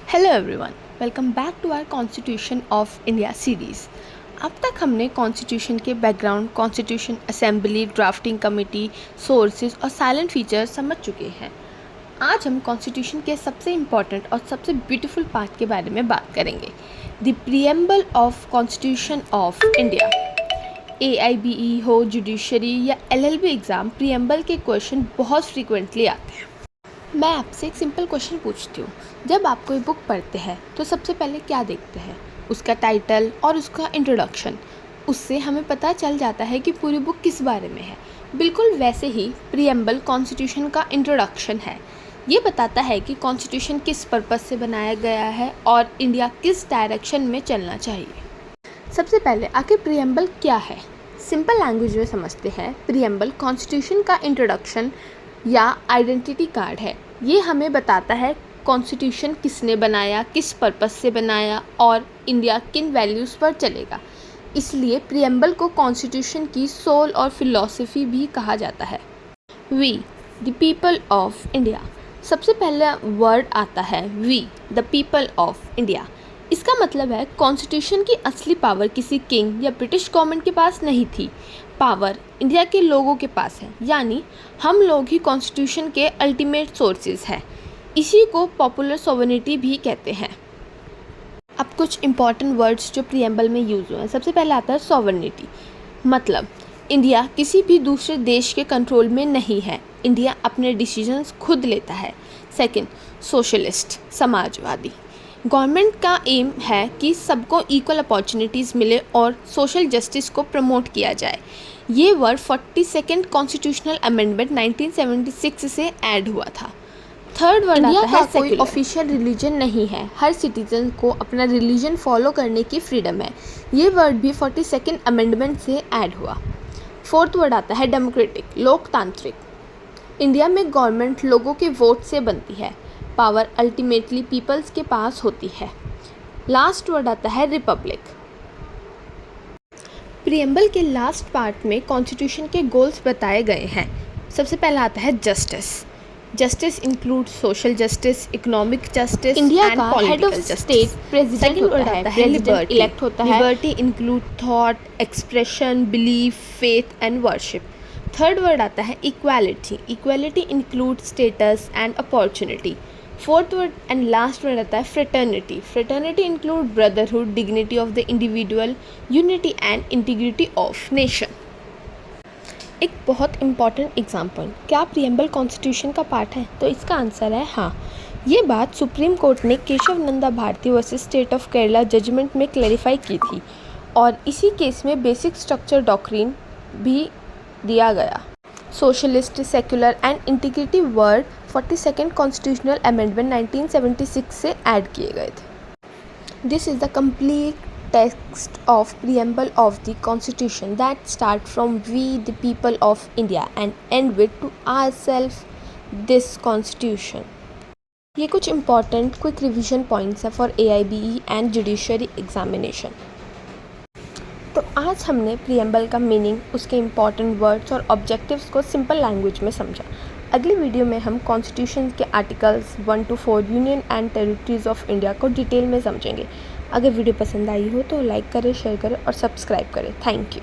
Hello everyone, welcome back to our constitution of India series. अब तक हमने constitution के background, constitution assembly, drafting committee, sources और silent features समझ चुके हैं। आज हम कॉन्स्टिट्यूशन के सबसे इम्पॉर्टेंट और सबसे ब्यूटीफुल पार्ट के बारे में बात करेंगे, the preamble of constitution of India. AIBE हो, जुडिशरी या LLB एग्ज़ाम, प्रीएम्बल के क्वेश्चन बहुत फ्रीक्वेंटली आते हैं। मैं आपसे एक सिंपल क्वेश्चन पूछती हूँ, जब आप कोई बुक पढ़ते हैं तो सबसे पहले क्या देखते हैं? उसका टाइटल और उसका इंट्रोडक्शन। उससे हमें पता चल जाता है कि पूरी बुक किस बारे में है। बिल्कुल वैसे ही प्रीएम्बल कॉन्स्टिट्यूशन का इंट्रोडक्शन है। ये बताता है कि कॉन्स्टिट्यूशन किस पर्पज़ से बनाया गया है और इंडिया किस डायरेक्शन में चलना चाहिए। सबसे पहले आखिर प्रीएम्बल क्या है? सिंपल लैंग्वेज में समझते हैं। प्रीएम्बल कॉन्स्टिट्यूशन का इंट्रोडक्शन या आइडेंटिटी कार्ड है। ये हमें बताता है कॉन्स्टिट्यूशन किसने बनाया, किस पर्पस से बनाया और इंडिया किन वैल्यूज़ पर चलेगा। इसलिए प्रीएम्बल को कॉन्स्टिट्यूशन की सोल और फिलॉसफी भी कहा जाता है। We the people of India. सबसे पहला वर्ड आता है we the people of India. इसका मतलब है कॉन्स्टिट्यूशन की असली पावर किसी किंग या ब्रिटिश गवर्नमेंट के पास नहीं थी। पावर इंडिया के लोगों के पास है, यानी हम लोग ही कॉन्स्टिट्यूशन के अल्टीमेट सोर्सेज हैं। इसी को पॉपुलर सोवरेनिटी भी कहते हैं। अब कुछ इंपॉर्टेंट वर्ड्स जो प्रीएम्बल में यूज़ हुए हैं। सबसे पहले आता है सोवरेनिटी, मतलब इंडिया किसी भी दूसरे देश के कंट्रोल में नहीं है। इंडिया अपने डिसीजंस खुद लेता है। Second, socialist, Samajwadi. गवर्नमेंट का एम है कि सबको इक्वल अपॉर्चुनिटीज़ मिले और सोशल जस्टिस को प्रमोट किया जाए। ये वर्ड 42nd कॉन्स्टिट्यूशनल अमेंडमेंट 1976 से ऐड हुआ था। थर्ड वर्ड आता है कोई ऑफिशियल रिलीजन नहीं है, हर सिटीजन को अपना रिलीजन फॉलो करने की फ्रीडम है। ये वर्ड भी 42nd अमेंडमेंट से ऐड हुआ। फोर्थ वर्ड आता है डेमोक्रेटिक, लोकतांत्रिक। इंडिया में गवर्नमेंट लोगों के वोट से बनती है। पावर अल्टीमेटली पीपल्स के पास होती है। लास्ट वर्ड आता है रिपब्लिक। प्रीएम्बल के लास्ट पार्ट में कॉन्स्टिट्यूशन के गोल्स बताए गए हैं। सबसे पहला आता है justice. Justice include social justice, economic justice, India का हेड ऑफ स्टेट प्रेसिडेंट होता है, प्रेसिडेंट इलेक्ट होता है। Liberty include thought, expression, belief, faith and worship. Third word आता है equality. Equality include status and opportunity. Fourth word and last word आता है fraternity. Fraternity include brotherhood, dignity of the individual, unity and integrity of nation. एक बहुत important example, क्या preamble constitution का part है? तो इसका आंसर है हाँ। ये बात सुप्रीम कोर्ट ने Kesavananda Bharati versus state of Kerala judgment में क्लैरिफाई की थी और इसी केस में बेसिक स्ट्रक्चर डॉक्ट्रिन भी दिया गया। Socialist, secular and integrity word 42nd constitutional amendment 1976 से ऐड किए गए थे। This is the complete text of preamble of the constitution that start from we the people of India and end with to ourselves this constitution। ये कुछ important quick revision points है for AIBE and judiciary examination। तो आज हमने preamble का meaning, उसके important words और objectives को सिंपल लैंग्वेज में समझा। अगली वीडियो में हम कॉन्स्टिट्यूशन के articles 1 to 4 union and territories of India को डिटेल में समझेंगे। अगर वीडियो पसंद आई हो तो लाइक करें, शेयर करें और सब्सक्राइब करें। Thank you.